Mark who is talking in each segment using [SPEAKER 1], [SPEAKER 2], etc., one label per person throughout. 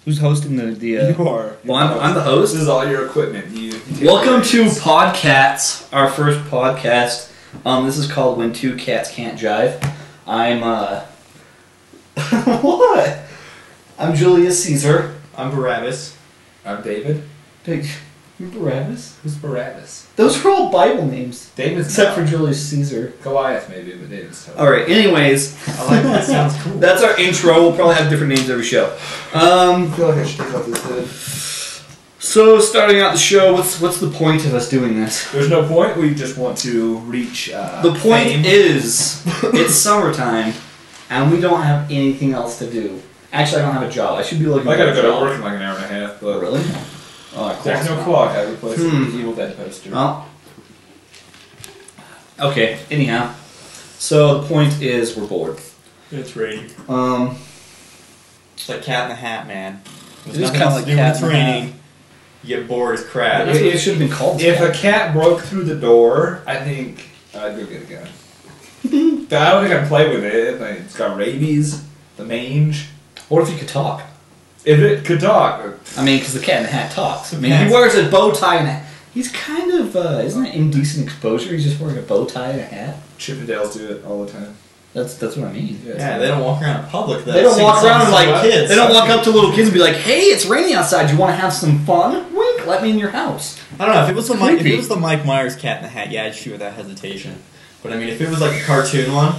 [SPEAKER 1] Who's hosting the
[SPEAKER 2] You are.
[SPEAKER 1] Well, I'm the host.
[SPEAKER 2] This is all your equipment.
[SPEAKER 1] Welcome to Podcatz, our first podcast. This is called When Two Cats Can't Jive. I'm what? I'm Julius Caesar.
[SPEAKER 3] I'm Barabbas.
[SPEAKER 2] I'm David.
[SPEAKER 1] You're Barabbas?
[SPEAKER 2] Who's Barabbas?
[SPEAKER 1] Those are all Bible names.
[SPEAKER 2] David's
[SPEAKER 1] except for Julius Caesar.
[SPEAKER 2] Goliath maybe, but David's tough.
[SPEAKER 1] Alright, anyways.
[SPEAKER 3] I like that. Sounds cool.
[SPEAKER 1] That's our intro. We'll probably have different names every show.
[SPEAKER 2] I feel like I should take off this hood.
[SPEAKER 1] So, starting out the show, what's the point of us doing this?
[SPEAKER 2] There's no point. We just want to reach
[SPEAKER 1] the point
[SPEAKER 2] fame.
[SPEAKER 1] is, it's summertime, and we don't have anything else to do. Actually, I don't have a job. I should be looking for a job.
[SPEAKER 2] I gotta go to work in like an hour and a half, but...
[SPEAKER 1] Really? Oh,
[SPEAKER 2] there's no clock. I replaced it with the Evil Dead poster.
[SPEAKER 1] Oh. Okay, anyhow. So, the point is, we're bored.
[SPEAKER 3] It's raining. It's like Cat in the Hat, man. There's
[SPEAKER 1] It is
[SPEAKER 3] nothing
[SPEAKER 1] kinda
[SPEAKER 3] else
[SPEAKER 1] like
[SPEAKER 3] to do
[SPEAKER 1] Cat
[SPEAKER 3] when it's
[SPEAKER 1] in the
[SPEAKER 3] raining. You get bored as crap.
[SPEAKER 1] That's what it should have been called.
[SPEAKER 2] If a cat broke through the door, I think I'd go get a gun. I don't think I'd play with it. Like, it's got rabies, the mange.
[SPEAKER 1] What if you could talk?
[SPEAKER 2] If it could talk.
[SPEAKER 1] I mean, because the Cat in the Hat talks. I mean,
[SPEAKER 3] Cats.
[SPEAKER 1] he wears a bow tie and a hat. He's kind of, isn't that indecent exposure? He's just wearing a bow tie and a hat.
[SPEAKER 2] Chippendales do it all the time.
[SPEAKER 1] That's what I mean.
[SPEAKER 3] Yeah, they don't walk around in public though.
[SPEAKER 1] They don't
[SPEAKER 3] Sing
[SPEAKER 1] walk around
[SPEAKER 3] songs
[SPEAKER 1] and
[SPEAKER 3] to
[SPEAKER 1] like
[SPEAKER 3] kids.
[SPEAKER 1] They don't walk up to little kids and be like, "Hey, it's raining outside. You want to have some fun? Wink. Let me in your house."
[SPEAKER 3] I don't know if it was the
[SPEAKER 1] Creepy.
[SPEAKER 3] Mike Myers Cat in the Hat. Yeah, I'd shoot without hesitation. But I mean, if it was like a cartoon one,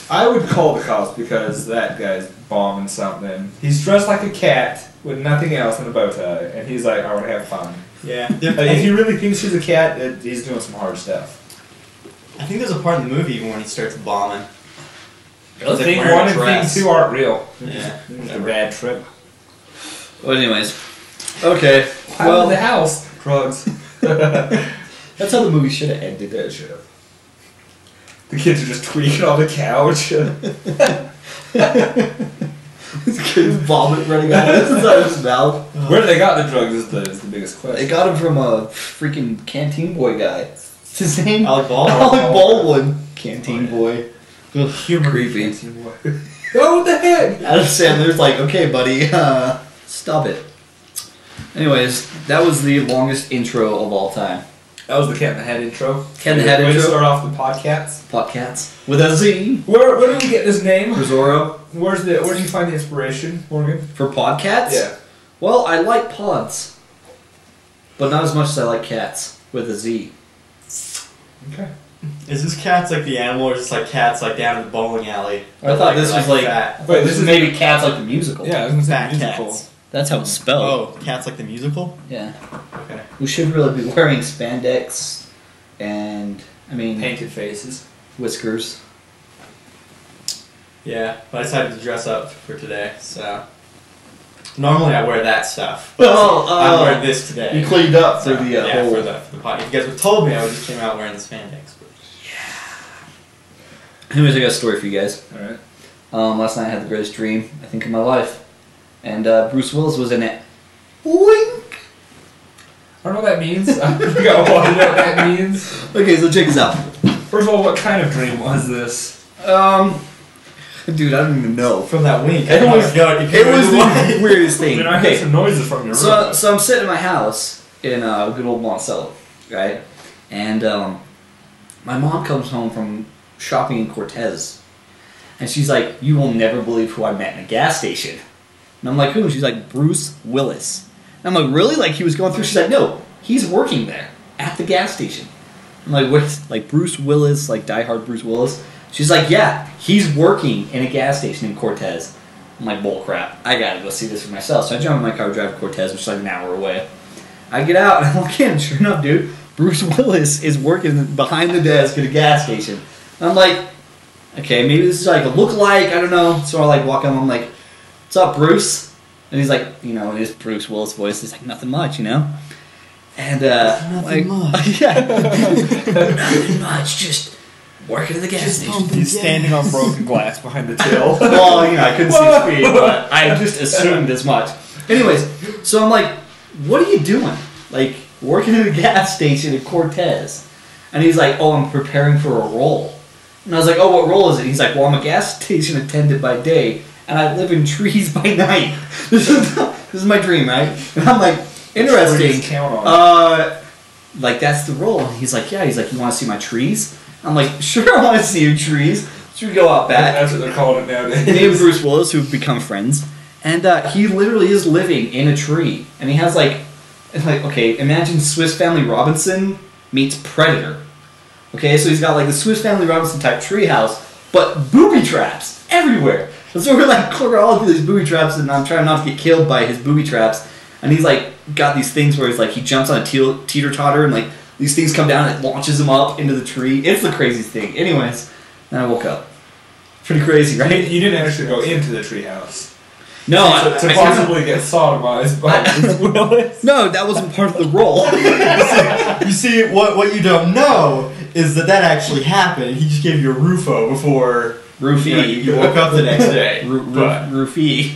[SPEAKER 2] I would call the cops because that guy's bombing something. He's dressed like a cat with nothing else and a bow tie, and he's like, "I want to have fun."
[SPEAKER 3] yeah.
[SPEAKER 2] If he really thinks he's a cat, he's doing some hard stuff.
[SPEAKER 3] I think there's a part in the movie when he starts bombing.
[SPEAKER 1] Really?
[SPEAKER 3] Like
[SPEAKER 2] Thing
[SPEAKER 3] wearing a
[SPEAKER 2] 1 and
[SPEAKER 3] dress.
[SPEAKER 2] Thing 2 aren't real.
[SPEAKER 3] Yeah.
[SPEAKER 2] It's a bad trip.
[SPEAKER 1] Well, anyways, okay.
[SPEAKER 2] Well,
[SPEAKER 1] Well,
[SPEAKER 2] the house. Drugs.
[SPEAKER 1] that's how the movie should have ended.
[SPEAKER 2] Yeah, it should have. The kids are just tweaking on the couch.
[SPEAKER 1] This kid's vomit running out of his mouth.
[SPEAKER 2] Where they got the drugs is the biggest question.
[SPEAKER 1] They got him from a freaking canteen boy guy. What's his name?
[SPEAKER 3] Alec Baldwin.
[SPEAKER 1] Alec Baldwin. Canteen boy. Ugh, creepy.
[SPEAKER 2] Oh, what the heck?
[SPEAKER 1] Adam Sandler's like, "Okay, buddy, stop it." Anyways, that was the longest intro of all time.
[SPEAKER 2] That was the Cat in the Hat intro.
[SPEAKER 1] Cat in the Hat
[SPEAKER 2] Way to
[SPEAKER 1] intro.
[SPEAKER 2] start off the Podcatz.
[SPEAKER 1] Podcatz with a Z.
[SPEAKER 2] Where did we get this name?
[SPEAKER 1] Zorro
[SPEAKER 2] Where did you find the inspiration, Morgan?
[SPEAKER 1] for Podcatz.
[SPEAKER 2] Yeah.
[SPEAKER 1] Well, I like pods, but not as much as I like cats with a Z.
[SPEAKER 2] Okay.
[SPEAKER 3] Is this Cats like the animal, or is this like Cats like down in the bowling alley?
[SPEAKER 1] I thought this was like.
[SPEAKER 3] fat.
[SPEAKER 2] Wait,
[SPEAKER 1] This is maybe Cats like the musical.
[SPEAKER 2] Yeah, I was gonna say
[SPEAKER 3] Fat
[SPEAKER 2] musical.
[SPEAKER 3] cats.
[SPEAKER 1] That's how it's spelled.
[SPEAKER 3] Oh, Cats like the musical?
[SPEAKER 1] Yeah.
[SPEAKER 3] Okay.
[SPEAKER 1] We should really be wearing spandex and, I mean,
[SPEAKER 2] Painted faces.
[SPEAKER 1] whiskers.
[SPEAKER 3] Yeah, but I decided to dress up for today, so... Normally I wear that stuff.
[SPEAKER 1] Oh,
[SPEAKER 3] I'm wearing this today.
[SPEAKER 1] You cleaned up for
[SPEAKER 3] So,
[SPEAKER 1] the
[SPEAKER 3] yeah,
[SPEAKER 1] whole.
[SPEAKER 3] for the pod. If you guys would have told me, I would have just came out wearing the spandex. But...
[SPEAKER 1] Anyways, I got a story for you guys.
[SPEAKER 2] Alright.
[SPEAKER 1] Last night I had the greatest dream, I think, of my life. And Bruce Willis was in it. Wink!
[SPEAKER 2] I don't know what that means. I think I want to know what that means.
[SPEAKER 1] Okay, so check this out.
[SPEAKER 2] First of all, what kind of dream was this?
[SPEAKER 1] Dude, I don't even know.
[SPEAKER 3] From that wink,
[SPEAKER 1] It was,
[SPEAKER 3] it
[SPEAKER 1] it was the weirdest thing.
[SPEAKER 2] I heard some noises from your room.
[SPEAKER 1] So I'm sitting in my house in good old Monticello, right? And my mom comes home from shopping in Cortez, and she's like, "You will never believe who I met in a gas station." And I'm like, "Who?" She's like, "Bruce Willis." And I'm like, "Really?" Like he was going through. She's like, "No, he's working there at the gas station." I'm like, "What?" Like Bruce Willis, like diehard Bruce Willis. She's like, "Yeah, he's working in a gas station in Cortez." I'm like, "Bull crap! I gotta go see this for myself." So I jump in my car, drive to Cortez, which is like an hour away. I get out and I walk in. Sure enough, dude, Bruce Willis is working behind the desk at a gas station. And I'm like, "Okay, maybe this is like a look-alike. I don't know." So I like walk in. I'm like, "What's up, Bruce?" And he's like, you know, in his Bruce Willis voice, he's like, "Nothing much, you know." And
[SPEAKER 3] Nothing much.
[SPEAKER 1] yeah, nothing much. Just working at the gas station.
[SPEAKER 2] He's standing on broken glass behind the till.
[SPEAKER 1] Well, you know, I couldn't see his feet, but I just assumed as much. Anyways, so I'm like, "What are you doing? Like, working at a gas station at Cortez?" And he's like, "Oh, I'm preparing for a role." And I was like, "Oh, what role is it?" He's like, "Well, I'm a gas station attendant by day, and I live in trees by night. This is my dream, right? And I'm like, interesting.
[SPEAKER 2] Count on.
[SPEAKER 1] Like that's the role. And he's like, yeah. He's like, you want to see my trees? I'm like, sure, I want to see your trees. Should we go out back?
[SPEAKER 2] That's what they're calling it nowadays.
[SPEAKER 1] Me and Bruce Willis, who've become friends, and he literally is living in a tree, and he has like, it's like, okay, imagine Swiss Family Robinson meets Predator. Okay, so he's got like the Swiss Family Robinson type tree house, but booby traps everywhere. And so we're like crawling through these booby traps, and I'm trying not to get killed by his booby traps. And he's like got these things where he's like he jumps on a teeter totter, and like these things come down and it launches him up into the tree. It's the craziest thing. Anyways, then I woke up. Pretty crazy, right?
[SPEAKER 2] You didn't actually go into the treehouse.
[SPEAKER 1] No,
[SPEAKER 2] to possibly get sodomized by Bruce Willis.
[SPEAKER 1] No, that wasn't part of the role.
[SPEAKER 3] You see, what you don't know is that actually happened. He just gave you a Rufo before
[SPEAKER 1] Roofie.
[SPEAKER 3] you woke up the next day.
[SPEAKER 1] Roofie.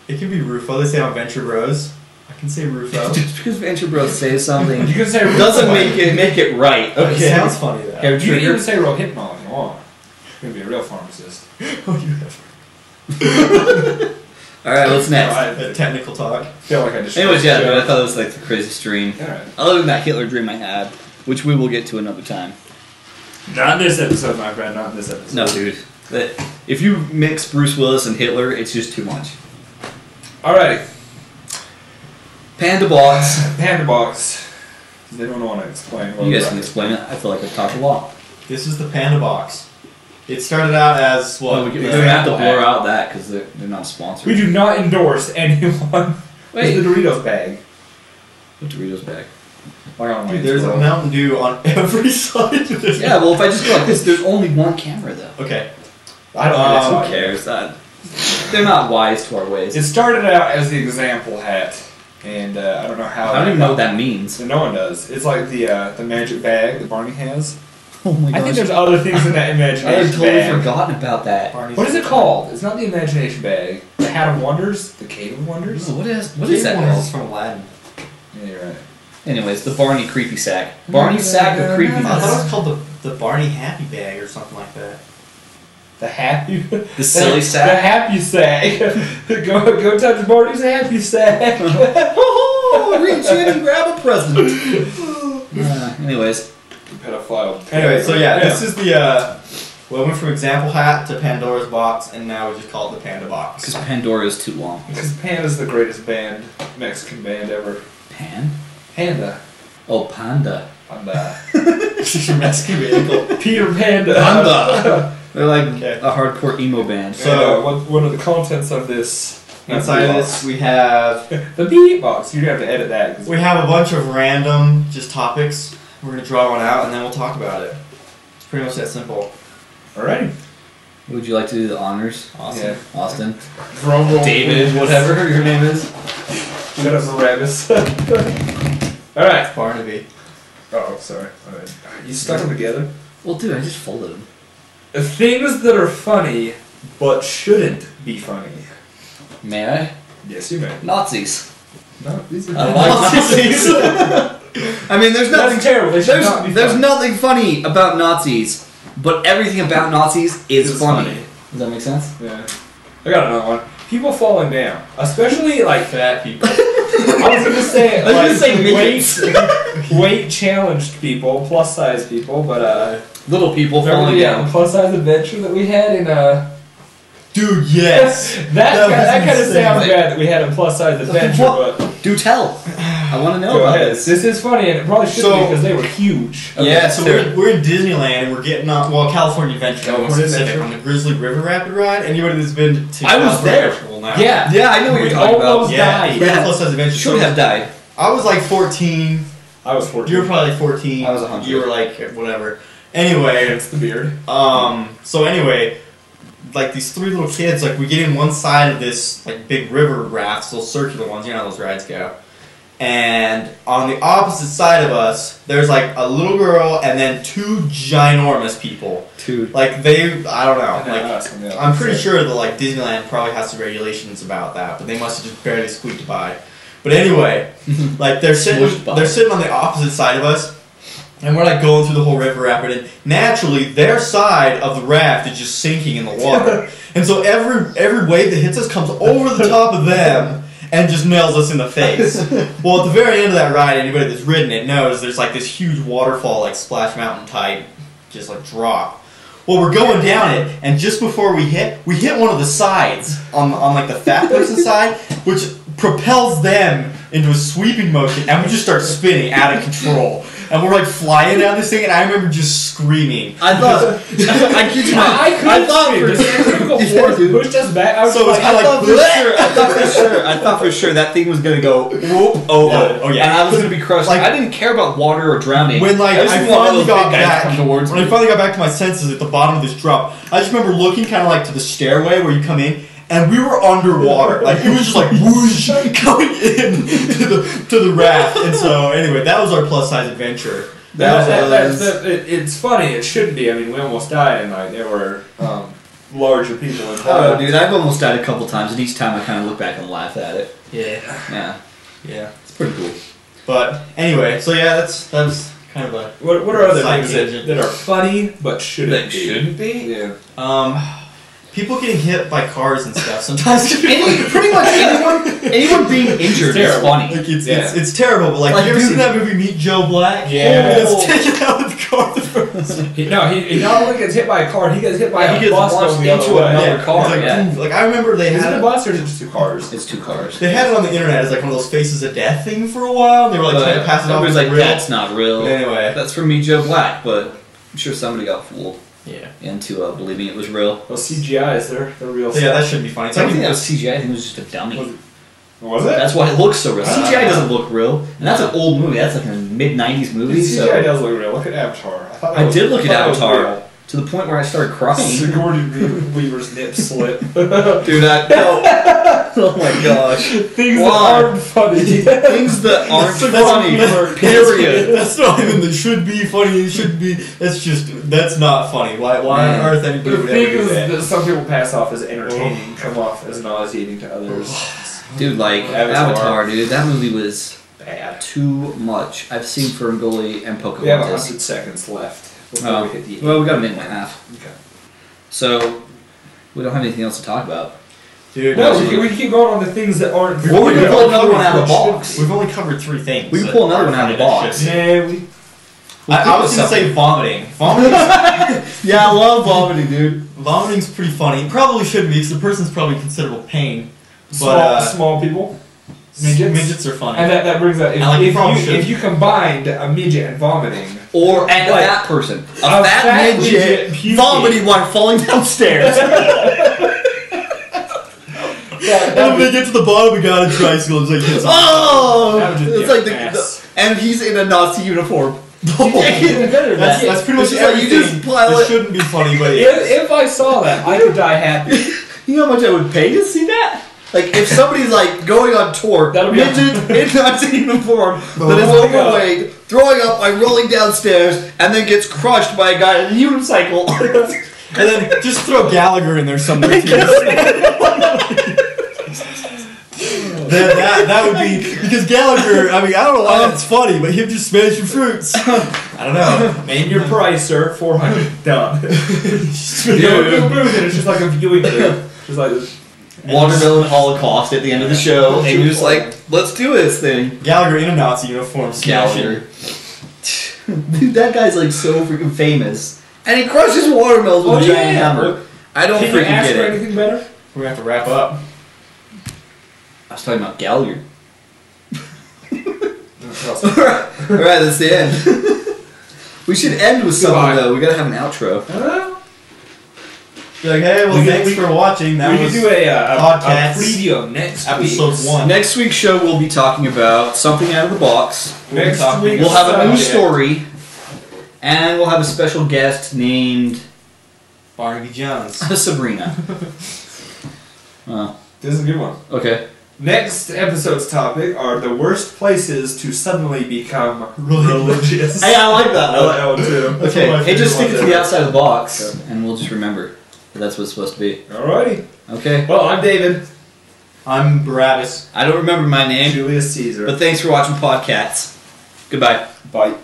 [SPEAKER 3] It can be Rufo. They say on Venture Bros. I can say Rufo.
[SPEAKER 1] Just because Venture Bros say something
[SPEAKER 2] You can say
[SPEAKER 1] doesn't make it right.
[SPEAKER 3] It
[SPEAKER 1] Okay.
[SPEAKER 3] sounds funny though.
[SPEAKER 1] Here,
[SPEAKER 2] You can
[SPEAKER 1] trigger.
[SPEAKER 2] even say Rohypnol if you want. You're gonna be a real pharmacist.
[SPEAKER 3] Oh, you have
[SPEAKER 1] Alright, what's next?
[SPEAKER 3] a technical talk.
[SPEAKER 2] I feel like I just.
[SPEAKER 1] Anyways, yeah, but I thought it was like the craziest dream.
[SPEAKER 2] Alright.
[SPEAKER 1] Other than that Hitler dream I had, which we will get to another time.
[SPEAKER 2] Not in this episode, my friend. Not in this episode.
[SPEAKER 1] No, dude. If you mix Bruce Willis and Hitler, it's just too much.
[SPEAKER 2] Alrighty.
[SPEAKER 1] Panda box.
[SPEAKER 2] Panda box. They don't want to explain. What
[SPEAKER 1] You guys
[SPEAKER 2] we're
[SPEAKER 1] can
[SPEAKER 2] about.
[SPEAKER 1] explain it. I feel like I've talked a lot.
[SPEAKER 3] This is the Panda Box. It started out as what?
[SPEAKER 1] Well, we don't have to blur out that because they're not sponsored.
[SPEAKER 2] We do not endorse anyone.
[SPEAKER 1] Wait.
[SPEAKER 2] It's the Doritos bag.
[SPEAKER 1] What Doritos bag?
[SPEAKER 2] Like on
[SPEAKER 3] Dude, there's a Mountain Dew on every side of this.
[SPEAKER 1] Yeah, well, if I just go like this, there's only one camera though.
[SPEAKER 3] Okay.
[SPEAKER 2] I don't
[SPEAKER 1] Who
[SPEAKER 2] know.
[SPEAKER 1] cares? They're not wise to our ways.
[SPEAKER 2] It started out as the example hat, and I don't know how.
[SPEAKER 1] I don't even know what that means.
[SPEAKER 2] No one does. It's like the magic bag that Barney has.
[SPEAKER 1] Oh my
[SPEAKER 2] I think there's other things in that
[SPEAKER 1] I had
[SPEAKER 2] imagination
[SPEAKER 1] totally
[SPEAKER 2] bag.
[SPEAKER 1] forgotten about that.
[SPEAKER 2] What is it called? It's not the imagination bag. The Hat of Wonders? The Cave of Wonders?
[SPEAKER 1] Ooh, what is
[SPEAKER 3] This
[SPEAKER 1] that
[SPEAKER 3] one
[SPEAKER 1] called?
[SPEAKER 3] is from Aladdin.
[SPEAKER 2] Yeah, you're right.
[SPEAKER 1] Anyways, the Barney creepy sack. Barney sack of
[SPEAKER 3] I
[SPEAKER 1] creepiness.
[SPEAKER 3] thought it was called the Barney Happy Bag or something like that.
[SPEAKER 2] The happy...
[SPEAKER 1] The silly
[SPEAKER 2] The
[SPEAKER 1] sack.
[SPEAKER 2] happy sack. go touch Barney's happy sack.
[SPEAKER 1] Oh, reach in and grab a present. Anyways,
[SPEAKER 2] Pedophile.
[SPEAKER 3] Anyway, so yeah, this is the, well, it went from example hat to Pandora's box, and now we just call it the Panda Box.
[SPEAKER 1] because Pandora is too long.
[SPEAKER 2] Because Panda's the greatest band, Mexican band ever.
[SPEAKER 1] Pan?
[SPEAKER 2] Panda.
[SPEAKER 1] Oh, Panda.
[SPEAKER 2] Panda.
[SPEAKER 3] It's your Mexican vehicle.
[SPEAKER 2] Peter Panda.
[SPEAKER 1] Panda. They're like
[SPEAKER 3] Okay.
[SPEAKER 1] a hardcore emo band.
[SPEAKER 2] So, one of the contents of this...
[SPEAKER 3] Inside of this, we have
[SPEAKER 2] The beatbox. You're going to have to edit that. 'cause-
[SPEAKER 3] we have a bunch of random just topics. We're gonna draw one out, and then we'll talk about it. It's pretty much that simple.
[SPEAKER 2] Alrighty.
[SPEAKER 1] Would you like to do the honors?
[SPEAKER 3] Awesome.
[SPEAKER 2] Yeah.
[SPEAKER 1] Austin?
[SPEAKER 2] Drum roll.
[SPEAKER 1] David, whatever your name is.
[SPEAKER 2] Shut up, Barabbas. Alright.
[SPEAKER 3] Barnaby.
[SPEAKER 2] Oh, sorry. Alright. You stuck them together?
[SPEAKER 1] Well, dude, I just folded them.
[SPEAKER 2] Things that are funny, but shouldn't be funny.
[SPEAKER 1] May I?
[SPEAKER 2] Yes, you may.
[SPEAKER 1] Nazis.
[SPEAKER 2] No, these are
[SPEAKER 1] I like Nazis. I mean, there's nothing
[SPEAKER 2] That's terrible. They should not be
[SPEAKER 1] there's
[SPEAKER 2] funny.
[SPEAKER 1] nothing funny about Nazis, but everything about Nazis is
[SPEAKER 2] It's
[SPEAKER 1] funny.
[SPEAKER 2] funny.
[SPEAKER 1] Does that make sense?
[SPEAKER 2] Yeah. I got another one. People falling down. Especially, like,
[SPEAKER 3] Fat people.
[SPEAKER 2] I was gonna say,
[SPEAKER 1] I was gonna say
[SPEAKER 2] weight, weight challenged people, plus size people, but
[SPEAKER 1] Little people
[SPEAKER 2] remember
[SPEAKER 1] falling
[SPEAKER 2] the
[SPEAKER 1] down.
[SPEAKER 2] plus size adventure that we had in
[SPEAKER 3] Dude, yes.
[SPEAKER 2] that kind of
[SPEAKER 3] insane.
[SPEAKER 2] sounds bad that we had a plus size adventure,
[SPEAKER 1] What?
[SPEAKER 2] but
[SPEAKER 1] Do tell. I want to know
[SPEAKER 2] go
[SPEAKER 1] about
[SPEAKER 2] ahead.
[SPEAKER 1] this.
[SPEAKER 2] This is funny, and it probably shouldn't
[SPEAKER 3] So-
[SPEAKER 2] be because they were huge.
[SPEAKER 3] Yeah, so we're in Disneyland and we're getting on, well, California Adventure,
[SPEAKER 2] California
[SPEAKER 3] Pacific,
[SPEAKER 2] Adventure.
[SPEAKER 3] on the Grizzly River Rapid Ride. Anybody that's been to
[SPEAKER 1] I was
[SPEAKER 3] California
[SPEAKER 1] there.
[SPEAKER 3] Adventure will know.
[SPEAKER 2] Yeah,
[SPEAKER 1] Yeah, I know what
[SPEAKER 2] we
[SPEAKER 1] you're talking about.
[SPEAKER 2] almost
[SPEAKER 3] Yeah,
[SPEAKER 2] died.
[SPEAKER 3] we had
[SPEAKER 1] Yeah.
[SPEAKER 3] a plus size adventure.
[SPEAKER 1] Should have died.
[SPEAKER 3] I was like 14.
[SPEAKER 2] I was 14.
[SPEAKER 3] You were probably 14.
[SPEAKER 1] I was 100.
[SPEAKER 3] You were like, whatever. Anyway,
[SPEAKER 2] It's the beard.
[SPEAKER 3] so anyway, like these three little kids, like we get in one side of this like big river rafts, those circular ones, you know how those rides go. And on the opposite side of us, there's like a little girl and then two ginormous people.
[SPEAKER 1] Dude.
[SPEAKER 3] Like they, I don't know,
[SPEAKER 2] And then
[SPEAKER 3] like
[SPEAKER 2] us on the
[SPEAKER 3] I'm
[SPEAKER 2] opposite
[SPEAKER 3] pretty
[SPEAKER 2] side.
[SPEAKER 3] sure that like Disneyland probably has some regulations about that, but they must have just barely squeaked by. But anyway, like they're
[SPEAKER 1] Smushed
[SPEAKER 3] sitting
[SPEAKER 1] by.
[SPEAKER 3] on the opposite side of us, And we're like going through the whole river rapid, and naturally their side of the raft is just sinking in the water. And so every wave that hits us comes over the top of them and just nails us in the face. Well, at the very end of that ride, anybody that's ridden it knows there's like this huge waterfall, like Splash Mountain type, just like drop. Well, we're going down it, and just before we hit one of the sides on like the fat person's side, which propels them into a sweeping motion, and we just start spinning out of control. And we're like flying down this thing, and I remember just screaming.
[SPEAKER 1] I thought I
[SPEAKER 2] pushed us back. I
[SPEAKER 1] thought for sure that thing was gonna go whoop over.
[SPEAKER 3] Yeah.
[SPEAKER 1] And I was gonna be crushed.
[SPEAKER 3] Like,
[SPEAKER 1] I didn't care about water or drowning.
[SPEAKER 3] When like I finally got back,
[SPEAKER 1] towards
[SPEAKER 3] when I finally got back to my senses at the bottom of this drop, I just remember looking kind of like to the stairway where you come in. And we were underwater, like it was just like whoosh going in to the raft. And so anyway, that was our plus size adventure.
[SPEAKER 2] It's funny. It shouldn't be. I mean, we almost died, and like there were larger people involved.
[SPEAKER 1] Oh, dude, I've almost died a couple times, and each time I kind of look back and laugh at it.
[SPEAKER 3] Yeah.
[SPEAKER 1] It's pretty cool.
[SPEAKER 3] But anyway, so yeah, that was kind of a.
[SPEAKER 2] What are other things
[SPEAKER 3] tangent
[SPEAKER 2] that are funny but shouldn't be?
[SPEAKER 1] Yeah.
[SPEAKER 3] People getting hit by cars and stuff sometimes.
[SPEAKER 1] Pretty much anyone being injured is funny.
[SPEAKER 3] Like it's terrible, but like you ever seen that movie Meet Joe Black?
[SPEAKER 2] Yeah.
[SPEAKER 3] He gets taken out of the car the first.
[SPEAKER 2] He not only gets hit by a car, he gets hit by
[SPEAKER 1] a bus
[SPEAKER 2] launched
[SPEAKER 1] into another car.
[SPEAKER 3] Like I remember they
[SPEAKER 2] had
[SPEAKER 3] had
[SPEAKER 2] a bus or is it just two cars?
[SPEAKER 1] It's two cars.
[SPEAKER 3] They had it on the internet as like one of those faces of death thing for a while. And they were like trying to pass it off as
[SPEAKER 1] like
[SPEAKER 3] real.
[SPEAKER 1] that's not real.
[SPEAKER 3] But anyway,
[SPEAKER 1] that's from Meet Joe Black, but I'm sure somebody got fooled.
[SPEAKER 3] Yeah.
[SPEAKER 1] Into believing it was real.
[SPEAKER 2] Well, CGI is they're real.
[SPEAKER 3] So yeah, that shouldn't be funny.
[SPEAKER 1] I don't think that was CGI. I think it was just a dummy.
[SPEAKER 2] Was it?
[SPEAKER 1] That's why it looks so real. CGI doesn't look real, and that's an old movie. That's like a mid-90s movie.
[SPEAKER 2] CGI does look real. Look at Avatar.
[SPEAKER 1] I did look at Avatar to the point where I started crying.
[SPEAKER 2] Sigourney Weaver's nip slit.
[SPEAKER 1] Dude, no. Oh my gosh.
[SPEAKER 2] Things that aren't funny.
[SPEAKER 1] Things that aren't funny. Period.
[SPEAKER 3] That's not even that should be funny. It should be. That's not funny. Why on earth anybody would ever do that?
[SPEAKER 2] Some people pass off as entertaining, come off as nauseating to others.
[SPEAKER 1] Dude, like Avatar, dude, that movie was
[SPEAKER 2] bad.
[SPEAKER 1] Too much. I've seen Ferngully and Pocahontas.
[SPEAKER 2] We have 100 seconds left.
[SPEAKER 1] Well, we got a minute and a half.
[SPEAKER 2] Okay.
[SPEAKER 1] So, we don't have anything else to talk about.
[SPEAKER 2] Dude, no, we can keep going on the things that aren't.
[SPEAKER 1] Well, we can pull another one out of the box.
[SPEAKER 3] We've only covered 3 things.
[SPEAKER 1] We can pull another one out of the box.
[SPEAKER 2] Yeah,
[SPEAKER 3] I was going to say vomiting.
[SPEAKER 1] Yeah, I love vomiting, dude.
[SPEAKER 3] Vomiting's pretty funny. It probably shouldn't be because the person's probably in considerable pain.
[SPEAKER 2] Small people.
[SPEAKER 3] Midgets are funny.
[SPEAKER 2] And that brings up if you combined a midget and vomiting.
[SPEAKER 1] Or a fat person. A fat midget vomiting while falling downstairs.
[SPEAKER 3] And when they get to the bottom, we got a tricycle. It's like,
[SPEAKER 1] it's like and he's in a Nazi uniform.
[SPEAKER 3] That's pretty much everything. It shouldn't be funny, but
[SPEAKER 2] if I saw that, I could die happy.
[SPEAKER 1] You know how much I would pay to see that? Like, if somebody's like going on tour, midget in Nazi uniform, that is overweight, throwing up by rolling downstairs, and then gets crushed by a guy in a unicycle.
[SPEAKER 3] And then just throw Gallagher in there somewhere. That would be because Gallagher. I mean, I don't know why that's funny, but him just smashing fruits. I don't know.
[SPEAKER 2] Name your price, sir. 400. Done. It's just like a viewing booth. Just like this.
[SPEAKER 1] Watermelon Holocaust at the end of the show, and you're just like, let's do this thing.
[SPEAKER 3] Gallagher in a Nazi uniform.
[SPEAKER 1] Gallagher. Dude, that guy's like so freaking famous, and he crushes watermelons with a giant hammer. I don't freaking get it.
[SPEAKER 2] Can you ask for anything better?
[SPEAKER 3] We're gonna have to wrap up.
[SPEAKER 1] I was talking about Gallagher. Alright, that's the end. We should end with something though. We gotta have an outro.
[SPEAKER 3] Be like, hey, well, thanks for watching.
[SPEAKER 2] We can do a preview of next
[SPEAKER 3] episode 1.
[SPEAKER 1] Next week's show, we'll be talking about something out of the box.
[SPEAKER 2] Next week,
[SPEAKER 1] we'll have a new story, and we'll have a special guest named
[SPEAKER 3] Barnaby Jones.
[SPEAKER 1] Sabrina.
[SPEAKER 2] This is a good one.
[SPEAKER 1] Okay.
[SPEAKER 2] Next episode's topic are the worst places to suddenly become religious.
[SPEAKER 1] Hey, I like that.
[SPEAKER 2] I like that one too.
[SPEAKER 1] Okay, hey, just stick it to the outside of the box, and we'll just remember that that's what it's supposed to be.
[SPEAKER 2] Alrighty.
[SPEAKER 1] Okay.
[SPEAKER 2] Well, I'm David.
[SPEAKER 3] I'm Barabbas.
[SPEAKER 1] I don't remember my name.
[SPEAKER 2] Julius Caesar.
[SPEAKER 1] But thanks for watching Podcatz. Goodbye.
[SPEAKER 2] Bye.